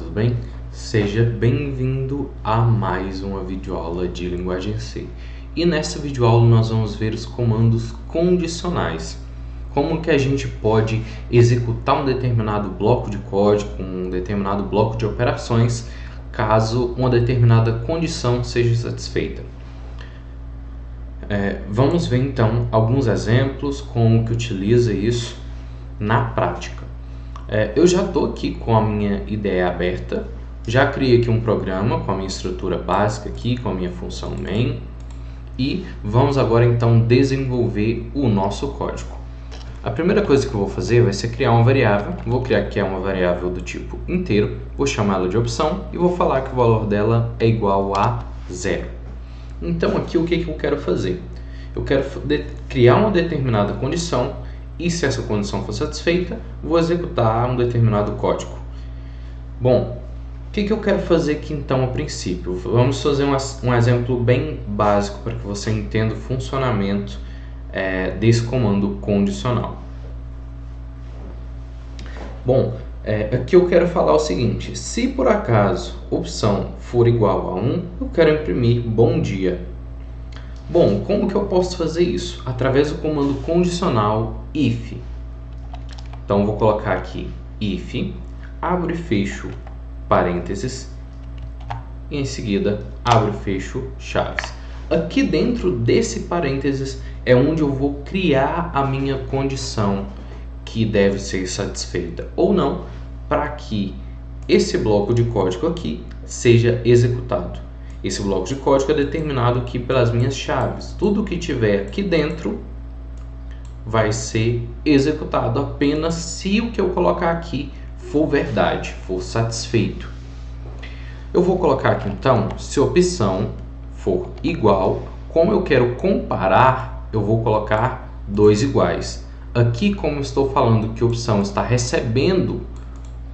tudo bem? Seja bem-vindo a mais uma videoaula de linguagem C. E nessa videoaula nós vamos ver os comandos condicionais. Como que a gente pode executar um determinado bloco de código, um determinado bloco de operações, caso uma determinada condição seja satisfeita. Vamos ver então alguns exemplos, como que utiliza isso na prática. Eu já estou aqui com a minha IDE aberta, já criei aqui um programa com a minha estrutura básica aqui, com a minha função main, e vamos agora então desenvolver o nosso código. A primeira coisa que eu vou fazer vai ser criar uma variável. Vou criar aqui uma variável do tipo inteiro, vou chamá-la de opção e vou falar que o valor dela é igual a 0. Então aqui o que eu quero fazer? Eu quero criar uma determinada condição e, se essa condição for satisfeita, vou executar um determinado código. Bom, o que eu quero fazer aqui então a princípio? Vamos fazer um exemplo bem básico para que você entenda o funcionamento desse comando condicional. Bom, aqui eu quero falar o seguinte: se por acaso opção for igual a 1, eu quero imprimir bom dia. Bom, como que eu posso fazer isso? Através do comando condicional if. Então, eu vou colocar aqui if, abro e fecho parênteses, e em seguida abro e fecho chaves. Aqui dentro desse parênteses é onde eu vou criar a minha condição que deve ser satisfeita ou não, para que esse bloco de código aqui seja executado. Esse bloco de código é determinado aqui pelas minhas chaves. Tudo que tiver aqui dentro vai ser executado apenas se o que eu colocar aqui for verdade, for satisfeito. Eu vou colocar aqui então, se a opção for igual, como eu quero comparar, eu vou colocar dois iguais. Aqui, como eu estou falando que a opção está recebendo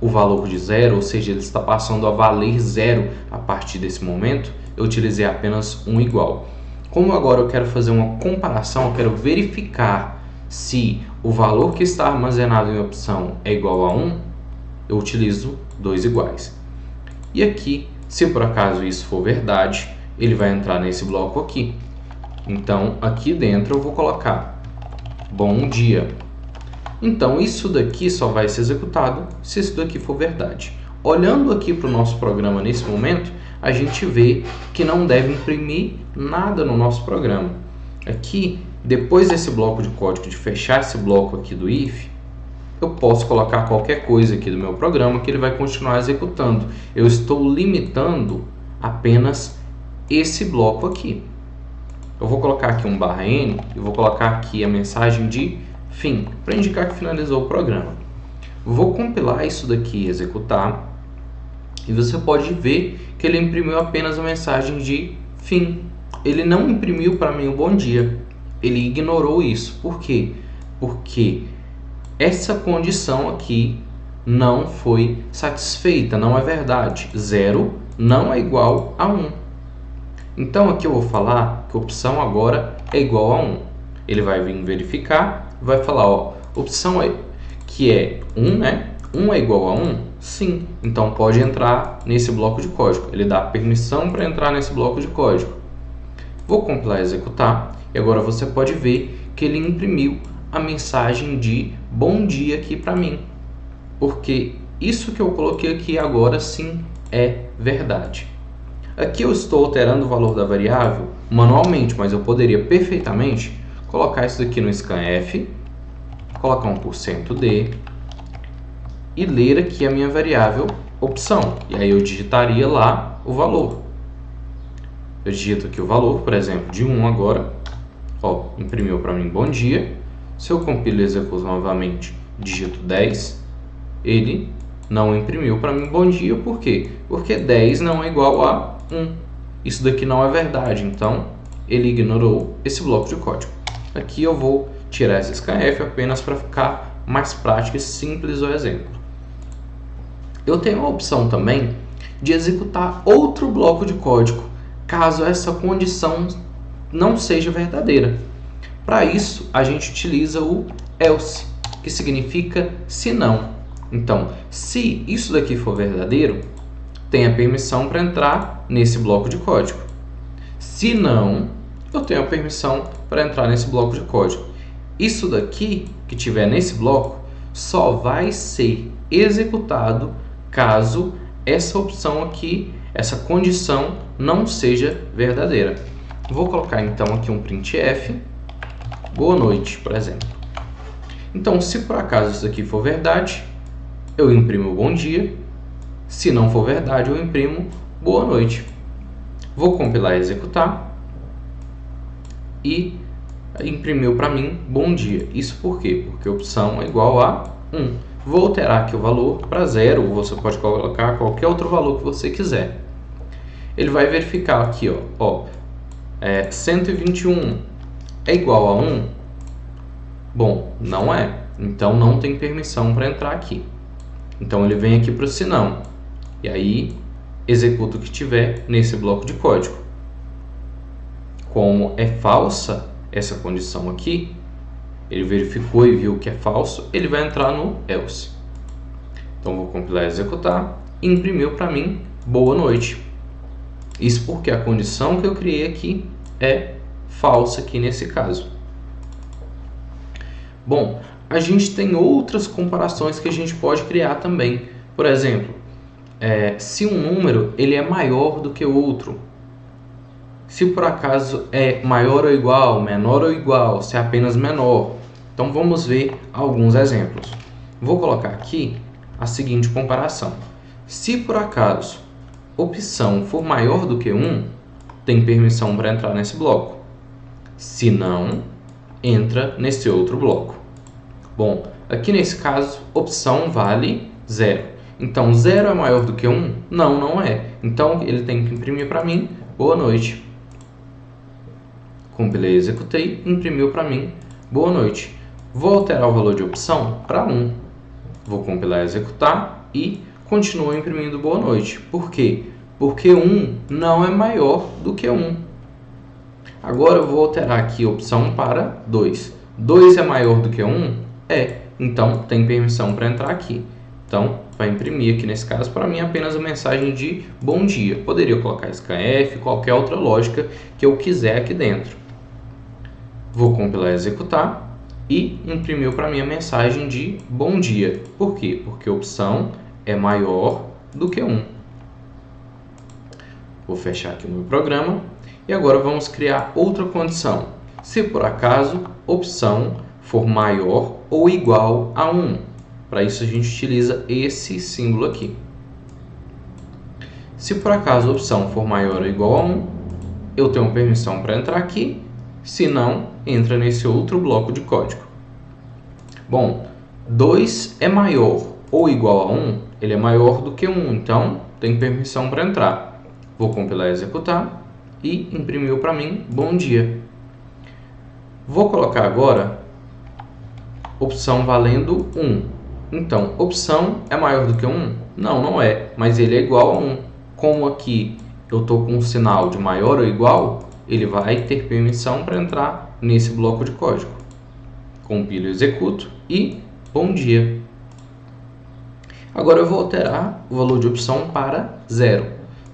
o valor de 0, ou seja, ele está passando a valer 0 a partir desse momento, eu utilizei apenas um igual. Como agora eu quero fazer uma comparação, eu quero verificar se o valor que está armazenado em opção é igual a 1, eu utilizo dois iguais. E aqui, se por acaso isso for verdade, ele vai entrar nesse bloco aqui. Então, aqui dentro eu vou colocar bom dia. Então, isso daqui só vai ser executado se isso daqui for verdade. Olhando aqui para o nosso programa nesse momento, a gente vê que não deve imprimir nada no nosso programa. Aqui, depois desse bloco de código, de fechar esse bloco aqui do if, eu posso colocar qualquer coisa aqui do meu programa que ele vai continuar executando. Eu estou limitando apenas esse bloco aqui. Eu vou colocar aqui um /n e vou colocar aqui a mensagem de fim, para indicar que finalizou o programa. Vou compilar isso daqui e executar, e você pode ver que ele imprimiu apenas a mensagem de fim. Ele não imprimiu para mim o bom dia, ele ignorou isso. Por quê? Porque essa condição aqui não foi satisfeita, não é verdade. 0 não é igual a 1. Então aqui eu vou falar que a opção agora é igual a 1. Ele vai vir verificar, vai falar, ó, opção que é 1, né? 1 é igual a 1? Sim. Então pode entrar nesse bloco de código. Ele dá permissão para entrar nesse bloco de código. Vou compilar e executar. E agora você pode ver que ele imprimiu a mensagem de bom dia aqui para mim. Porque isso que eu coloquei aqui agora sim é verdade. Aqui eu estou alterando o valor da variável manualmente, mas eu poderia perfeitamente colocar isso daqui no scanf, colocar um %d e ler aqui a minha variável opção. E aí eu digitaria lá o valor. Eu digito aqui o valor, por exemplo, de 1 agora. Ó, imprimiu para mim bom dia. Se eu compilo e executo novamente, digito 10, ele não imprimiu para mim bom dia. Por quê? Porque 10 não é igual a 1. Isso daqui não é verdade, então ele ignorou esse bloco de código. Aqui eu vou tirar esse scanf apenas para ficar mais prático e simples o exemplo. Eu tenho a opção também de executar outro bloco de código, caso essa condição não seja verdadeira. Para isso, a gente utiliza o else, que significa se não. Então, se isso daqui for verdadeiro, tem a permissão para entrar nesse bloco de código. Se não, eu tenho a permissão para entrar nesse bloco de código. Isso daqui, que tiver nesse bloco, só vai ser executado caso essa opção aqui, essa condição, não seja verdadeira. Vou colocar então aqui um printf, boa noite, por exemplo. Então, se por acaso isso aqui for verdade, eu imprimo bom dia. Se não for verdade, eu imprimo boa noite. Vou compilar e executar. E imprimiu para mim bom dia. Isso por quê? Porque a opção é igual a 1. Vou alterar aqui o valor para 0, ou você pode colocar qualquer outro valor que você quiser. Ele vai verificar aqui, ó, 121 é igual a 1? Bom, não é. Então não tem permissão para entrar aqui. Então ele vem aqui para o se não. E aí executa o que tiver nesse bloco de código. Como é falsa essa condição aqui, ele verificou e viu que é falso, ele vai entrar no else. Então vou compilar e executar. E imprimiu para mim boa noite. Isso porque a condição que eu criei aqui é falsa aqui nesse caso. Bom, a gente tem outras comparações que a gente pode criar também. Por exemplo, se um número ele é maior do que o outro, se por acaso é maior ou igual, menor ou igual, se é apenas menor. Então vamos ver alguns exemplos. Vou colocar aqui a seguinte comparação. Se por acaso opção for maior do que 1, tem permissão para entrar nesse bloco. Se não, entra nesse outro bloco. Bom, aqui nesse caso, opção vale 0. Então, 0 é maior do que 1? Não, não é. Então, ele tem que imprimir para mim, boa noite. Compilei e executei, imprimiu para mim, boa noite. Vou alterar o valor de opção para 1. Vou compilar e executar e continua imprimindo boa noite. Por quê? Porque 1 não é maior do que 1. Agora eu vou alterar aqui a opção para 2. 2 é maior do que 1? É. Então tem permissão para entrar aqui. Então vai imprimir aqui nesse caso para mim apenas a mensagem de bom dia. Poderia colocar scanf, qualquer outra lógica que eu quiser aqui dentro. Vou compilar e executar e imprimiu para mim a mensagem de bom dia. Por quê? Porque a opção é maior do que 1. Vou fechar aqui o meu programa e agora vamos criar outra condição. Se por acaso opção for maior ou igual a 1. Para isso a gente utiliza esse símbolo aqui. Se por acaso a opção for maior ou igual a 1, eu tenho permissão para entrar aqui. Se não, entra nesse outro bloco de código. Bom, 2 é maior ou igual a 1, ele é maior do que 1, então tem permissão para entrar. Vou compilar e executar e imprimiu para mim bom dia. Vou colocar agora opção valendo 1. Então, opção é maior do que 1? Não, não é, mas ele é igual a 1. Como aqui eu estou com um sinal de maior ou igual, ele vai ter permissão para entrar nesse bloco de código. Compilo e executo e bom dia. Agora eu vou alterar o valor de opção para 0.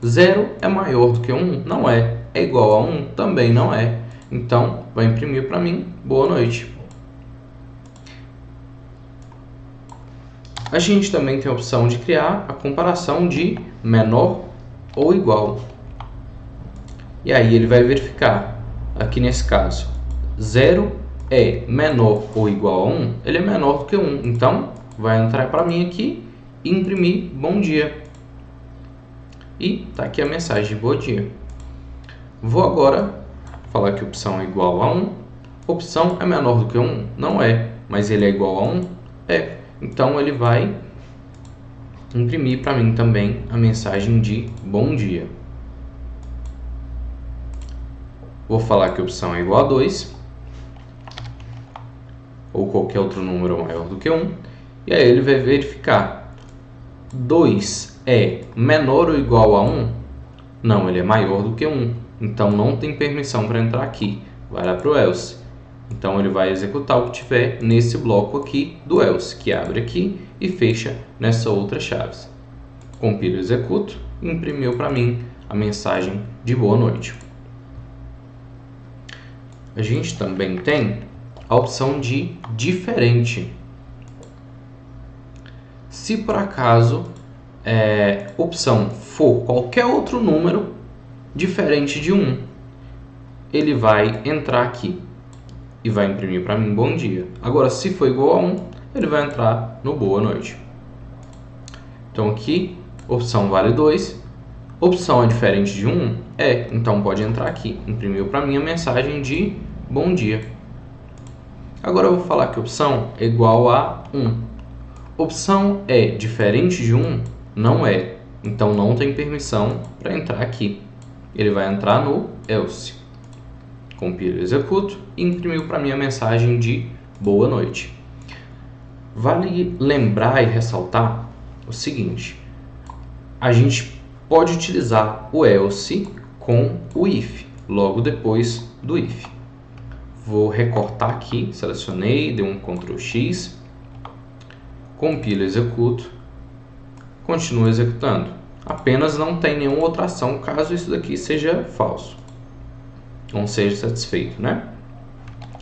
0 é maior do que 1? Não é. É igual a 1? Também não é. Então, vai imprimir para mim, boa noite. A gente também tem a opção de criar a comparação de menor ou igual. E aí ele vai verificar, aqui nesse caso, 0 é menor ou igual a 1, ele é menor do que 1. Então, vai entrar para mim aqui e imprimir bom dia. E tá aqui a mensagem de bom dia. Vou agora falar que opção é igual a 1. Opção é menor do que 1? Não é, mas ele é igual a 1? É. Então, ele vai imprimir para mim também a mensagem de bom dia. Vou falar que a opção é igual a 2, ou qualquer outro número maior do que 1, e aí ele vai verificar. 2 é menor ou igual a 1? Não, ele é maior do que 1, então não tem permissão para entrar aqui. Vai lá para o else. Então ele vai executar o que tiver nesse bloco aqui do else, que abre aqui e fecha nessa outra chave. Compilo e executo e imprimiu para mim a mensagem de boa noite. A gente também tem a opção de diferente. Se por acaso opção for qualquer outro número diferente de 1, ele vai entrar aqui e vai imprimir para mim bom dia. Agora, se for igual a 1, ele vai entrar no boa noite. Então aqui, opção vale 2. Opção é diferente de 1? Então pode entrar aqui. Imprimiu para mim a mensagem de bom dia. Agora eu vou falar que opção é igual a 1. Opção é diferente de 1? Não é. Então não tem permissão para entrar aqui. Ele vai entrar no else. Compilo e executo e imprimiu para mim a mensagem de boa noite. Vale lembrar e ressaltar o seguinte: a gente pode utilizar o else com o if, logo depois do if. Vou recortar aqui, selecionei, dei um Ctrl X, compilo e executo, continuo executando. Apenas não tem nenhuma outra ação caso isso daqui seja falso, não seja satisfeito, né?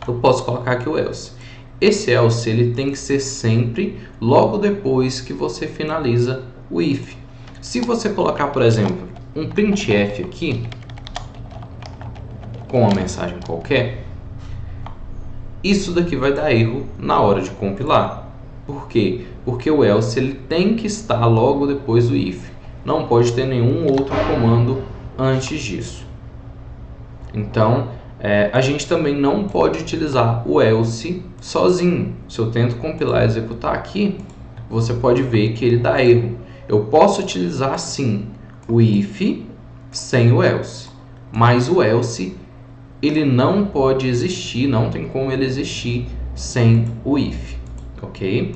Eu posso colocar aqui o else. Esse else ele tem que ser sempre logo depois que você finaliza o if. Se você colocar, por exemplo, um printf aqui com uma mensagem qualquer, isso daqui vai dar erro na hora de compilar. Por quê? Porque o else ele tem que estar logo depois do if. Não pode ter nenhum outro comando antes disso. Então, a gente também não pode utilizar o else sozinho. Se eu tento compilar e executar aqui, você pode ver que ele dá erro. Eu posso utilizar sim o if sem o else, mas o else ele não pode existir, não tem como ele existir sem o if, ok?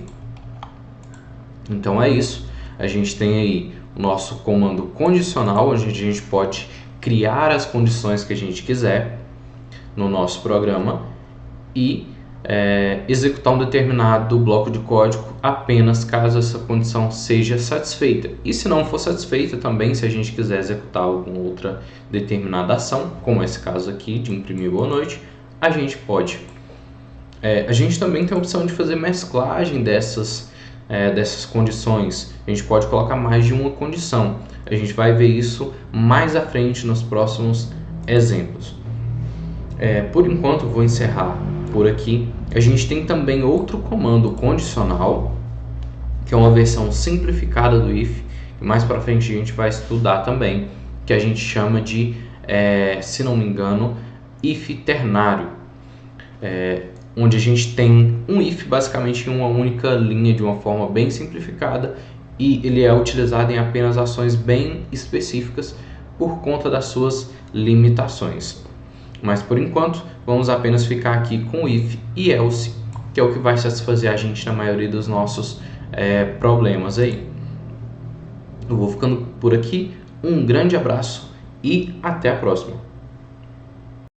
Então é isso. A gente tem aí o nosso comando condicional, onde a gente pode criar as condições que a gente quiser no nosso programa e executar um determinado bloco de código apenas caso essa condição seja satisfeita. E se não for satisfeita também, se a gente quiser executar alguma outra determinada ação, como esse caso aqui de imprimir boa noite, a gente pode. A gente também tem a opção de fazer mesclagem dessas condições. A gente pode colocar mais de uma condição. A gente vai ver isso mais à frente nos próximos exemplos. Por enquanto, vou encerrar por aqui. A gente tem também outro comando condicional, que é uma versão simplificada do if, e mais para frente a gente vai estudar também, que a gente chama de, se não me engano, if ternário, onde a gente tem um if basicamente em uma única linha de uma forma bem simplificada, e ele é utilizado em apenas ações bem específicas por conta das suas limitações. Mas por enquanto, vamos apenas ficar aqui com if e else, que é o que vai satisfazer a gente na maioria dos nossos problemas aí. Eu vou ficando por aqui, um grande abraço e até a próxima.